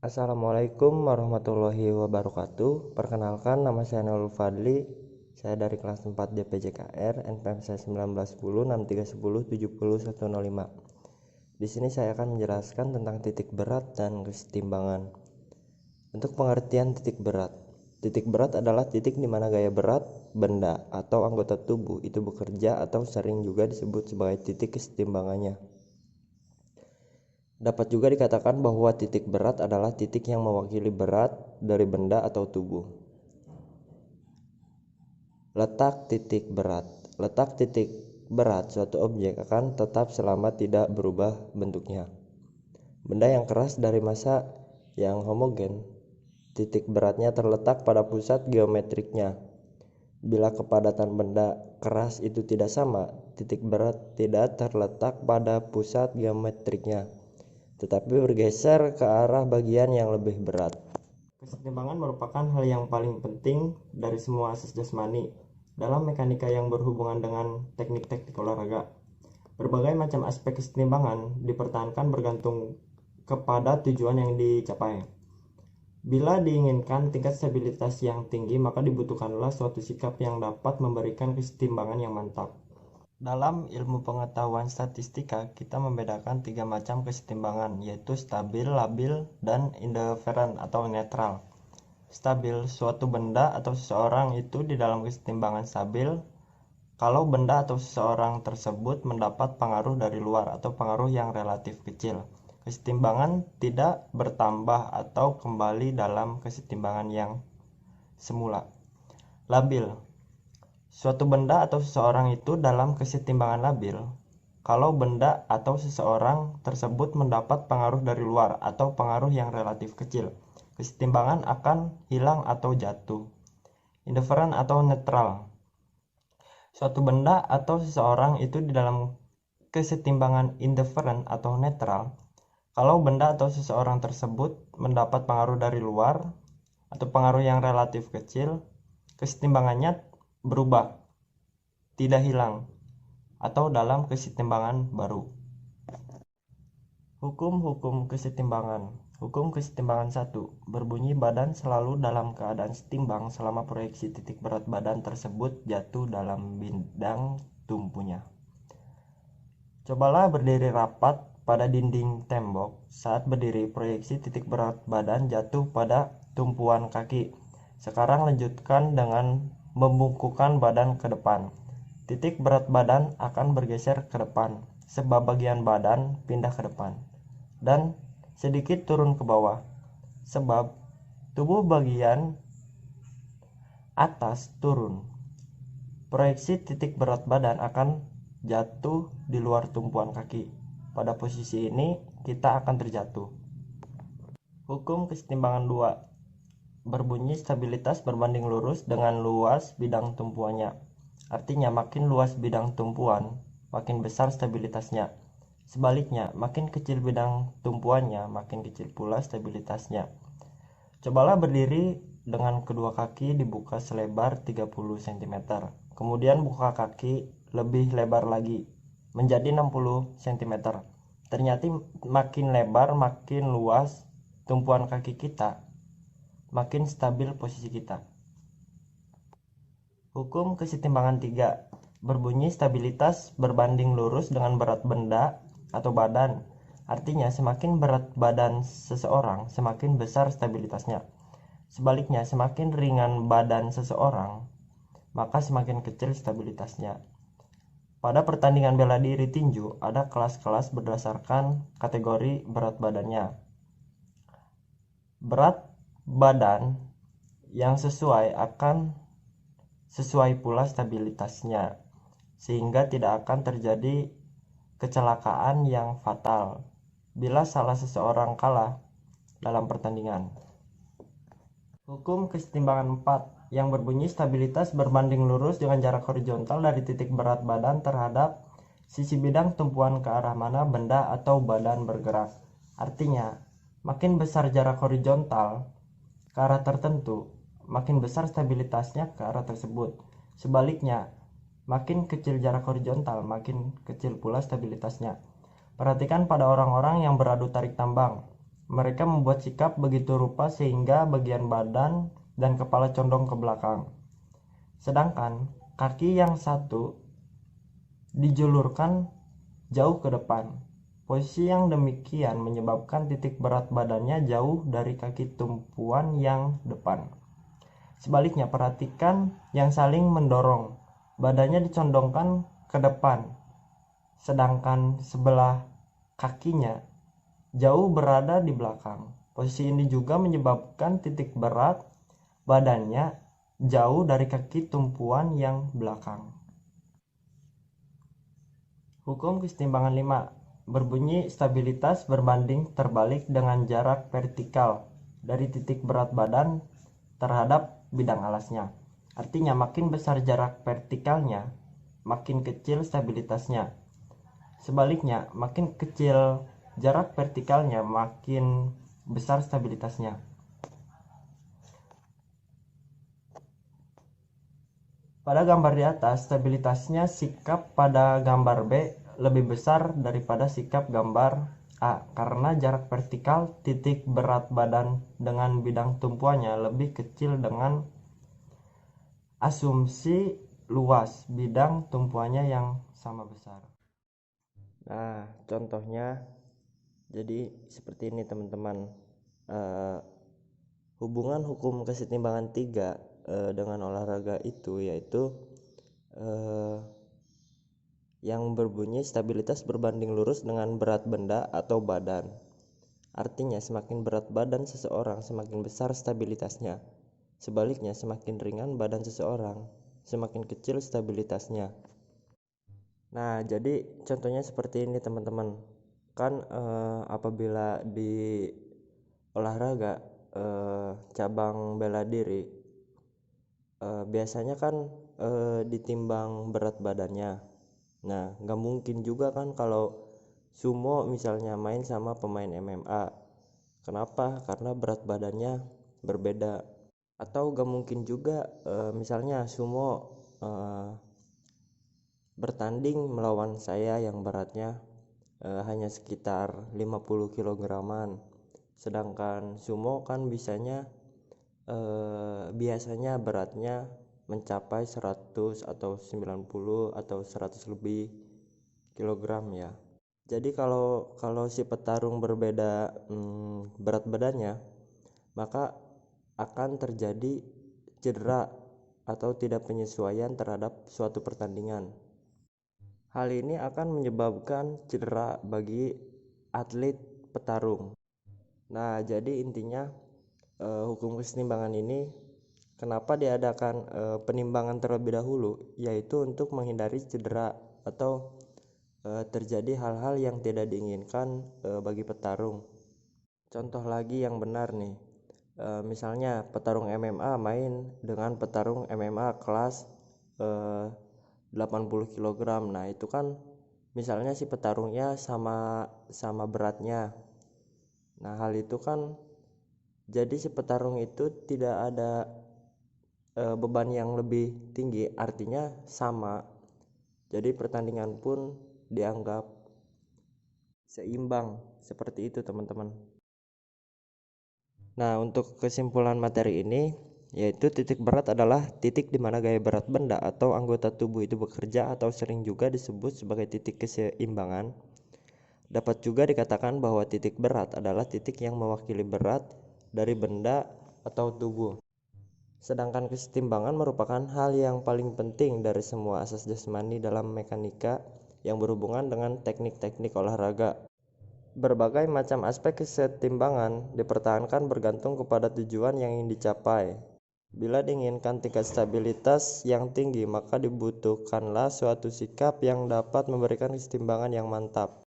Assalamualaikum warahmatullahi wabarakatuh. Perkenalkan, nama saya Nurul Fadli. Saya dari kelas 4 DPJKR, NPM saya 1910 6310 70 105. Di sini saya akan menjelaskan tentang titik berat dan kesetimbangan. Untuk pengertian titik berat. Titik berat adalah titik di mana gaya berat benda atau anggota tubuh itu bekerja atau sering juga disebut sebagai titik kesetimbangannya. Dapat juga dikatakan bahwa titik berat adalah titik yang mewakili berat dari benda atau tubuh. Letak titik berat. Letak titik berat suatu objek akan tetap selama tidak berubah bentuknya. Benda yang keras dari massa yang homogen, titik beratnya terletak pada pusat geometriknya. Bila kepadatan benda keras itu tidak sama, titik berat tidak terletak pada pusat geometriknya, tetapi bergeser ke arah bagian yang lebih berat. Kesetimbangan merupakan hal yang paling penting dari semua asas jasmani dalam mekanika yang berhubungan dengan teknik-teknik olahraga. Berbagai macam aspek kesetimbangan dipertahankan bergantung kepada tujuan yang dicapai. Bila diinginkan tingkat stabilitas yang tinggi, maka dibutuhkanlah suatu sikap yang dapat memberikan kesetimbangan yang mantap. Dalam ilmu pengetahuan statistika, kita membedakan 3 macam kesetimbangan, yaitu stabil, labil, dan indiferen atau netral. Stabil, suatu benda atau seseorang itu di dalam kesetimbangan stabil kalau benda atau seseorang tersebut mendapat pengaruh dari luar atau pengaruh yang relatif kecil. Kesetimbangan tidak bertambah atau kembali dalam kesetimbangan yang semula. Labil, suatu benda atau seseorang itu dalam kesetimbangan labil kalau benda atau seseorang tersebut mendapat pengaruh dari luar atau pengaruh yang relatif kecil. Kesetimbangan akan hilang atau jatuh. Indiferen atau netral, suatu benda atau seseorang itu di dalam kesetimbangan indiferen atau netral kalau benda atau seseorang tersebut mendapat pengaruh dari luar atau pengaruh yang relatif kecil. Kesetimbangannya berubah, tidak hilang, atau dalam kesetimbangan baru. Hukum-hukum kesetimbangan. Hukum kesetimbangan 1 berbunyi badan selalu dalam keadaan setimbang selama proyeksi titik berat badan tersebut jatuh dalam bidang tumpunya. Cobalah berdiri rapat pada dinding tembok. Saat berdiri, proyeksi titik berat badan jatuh pada tumpuan kaki. Sekarang lanjutkan dengan membungkukkan badan ke depan. Titik berat badan akan bergeser ke depan, sebab bagian badan pindah ke depan, dan sedikit turun ke bawah, sebab tubuh bagian atas turun. Proyeksi titik berat badan akan jatuh di luar tumpuan kaki. Pada posisi ini, kita akan terjatuh. Hukum kesetimbangan 2 berbunyi stabilitas berbanding lurus dengan luas bidang tumpuannya. Artinya, makin luas bidang tumpuan, makin besar stabilitasnya. Sebaliknya, makin kecil bidang tumpuannya, makin kecil pula stabilitasnya. Cobalah berdiri dengan kedua kaki dibuka selebar 30 cm. Kemudian buka kaki lebih lebar lagi, menjadi 60 cm. Ternyata makin lebar, makin luas tumpuan kaki kita, makin stabil posisi kita. Hukum kesetimbangan 3 berbunyi stabilitas berbanding lurus dengan berat benda atau badan. Artinya, semakin berat badan seseorang, semakin besar stabilitasnya. Sebaliknya, semakin ringan badan seseorang, maka semakin kecil stabilitasnya. Pada pertandingan bela diri tinju, ada kelas-kelas berdasarkan kategori berat badannya. Berat badan yang sesuai akan sesuai pula stabilitasnya, sehingga tidak akan terjadi kecelakaan yang fatal bila salah seseorang kalah dalam pertandingan. Hukum kesetimbangan 4 yang berbunyi stabilitas berbanding lurus dengan jarak horizontal dari titik berat badan terhadap sisi bidang tumpuan ke arah mana benda atau badan bergerak. Artinya, makin besar jarak horizontal ke arah tertentu, makin besar stabilitasnya ke arah tersebut. Sebaliknya, makin kecil jarak horizontal, makin kecil pula stabilitasnya. Perhatikan pada orang-orang yang beradu tarik tambang. mereka membuat sikap begitu rupa sehingga bagian badan dan kepala condong ke belakang. Sedangkan kaki yang satu dijulurkan jauh ke depan. Posisi yang demikian menyebabkan titik berat badannya jauh dari kaki tumpuan yang depan. Sebaliknya, perhatikan yang saling mendorong. Badannya dicondongkan ke depan, sedangkan sebelah kakinya jauh berada di belakang. Posisi ini juga menyebabkan titik berat badannya jauh dari kaki tumpuan yang belakang. Hukum kesetimbangan 5 berbunyi stabilitas berbanding terbalik dengan jarak vertikal dari titik berat badan terhadap bidang alasnya. Artinya makin besar jarak vertikalnya, makin kecil stabilitasnya. Sebaliknya, makin kecil jarak vertikalnya, makin besar stabilitasnya. Pada gambar di atas, stabilitasnya sikap pada gambar B lebih besar daripada sikap gambar A karena jarak vertikal titik berat badan dengan bidang tumpuannya lebih kecil dengan asumsi luas bidang tumpuannya yang sama besar. Nah, contohnya jadi seperti ini teman-teman. Hubungan hukum kesetimbangan 3 dengan olahraga itu yaitu yang berbunyi stabilitas berbanding lurus dengan berat benda atau badan. Artinya semakin berat badan seseorang semakin besar stabilitasnya. Sebaliknya semakin ringan badan seseorang semakin kecil stabilitasnya. Nah, jadi contohnya seperti ini teman-teman. Kan apabila di olahraga cabang bela diri biasanya kan ditimbang berat badannya. Nah, nggak mungkin juga kan kalau sumo misalnya main sama pemain MMA. Kenapa? Karena berat badannya berbeda. Atau nggak mungkin juga misalnya sumo bertanding melawan saya yang beratnya hanya sekitar 50 kg. Sedangkan sumo kan biasanya beratnya mencapai 100 atau 90 atau 100 lebih kilogram ya. Jadi kalau si petarung berbeda berat badannya, maka akan terjadi cedera atau tidak penyesuaian terhadap suatu pertandingan. Hal ini akan menyebabkan cedera bagi atlet petarung. Nah, jadi intinya hukum kesetimbangan ini kenapa diadakan penimbangan terlebih dahulu, yaitu untuk menghindari cedera atau terjadi hal-hal yang tidak diinginkan bagi petarung. Contoh lagi yang benar nih, misalnya petarung MMA main dengan petarung MMA kelas 80 kg. Nah, itu kan misalnya si petarungnya sama beratnya. Nah, hal itu kan jadi si petarung itu tidak ada beban yang lebih tinggi, artinya sama. Jadi pertandingan pun dianggap seimbang. Seperti itu teman-teman. Nah, untuk kesimpulan materi ini yaitu titik berat adalah titik di mana gaya berat benda atau anggota tubuh itu bekerja atau sering juga disebut sebagai titik keseimbangan. Dapat juga dikatakan bahwa titik berat adalah titik yang mewakili berat dari benda atau tubuh. Sedangkan kesetimbangan merupakan hal yang paling penting dari semua asas jasmani dalam mekanika yang berhubungan dengan teknik-teknik olahraga. Berbagai macam aspek kesetimbangan dipertahankan bergantung kepada tujuan yang ingin dicapai. Bila diinginkan tingkat stabilitas yang tinggi, maka dibutuhkanlah suatu sikap yang dapat memberikan kesetimbangan yang mantap.